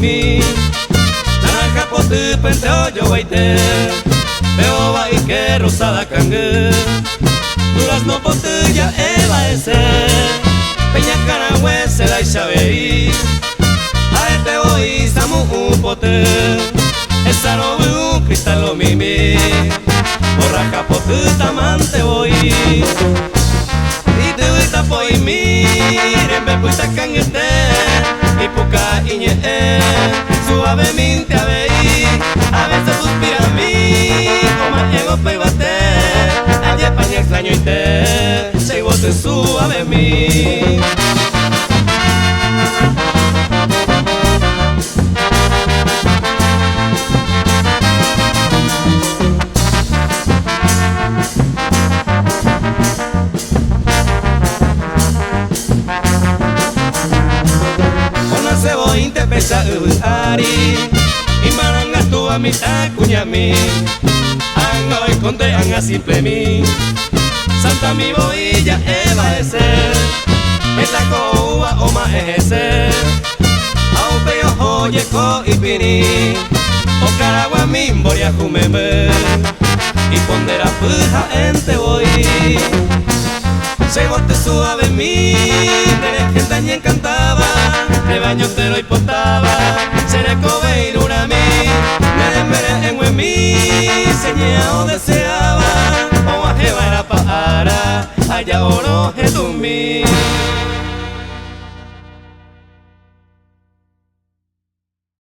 mi naranja potu penteo yo baite veo va y que rosada cangue durazno potu ya eva ese peña carahue se la isabei a este hoy samu un pote esa no veo un cristal lo mimi borraja potu tamante voy y te voy a poi mi rembe puita cangete y poca iñe suavemente a veces suspira a mí como ego pe bate ayer paña extraño y te vote suave a mí. Te pesa ari imbaranga tu amita kunyami anga y conte anga simple mi santa mi boilla eva ese esta coa oma ese au peo hoye ko ipini o caragua mi boria kumeme y pondera puja ente voy se bote suave mi de gente ni encantaba de baño te lo hipotaba seré cobeirura mi me mere en mi seña o deseaba o ajeba era para allá oro je tu mi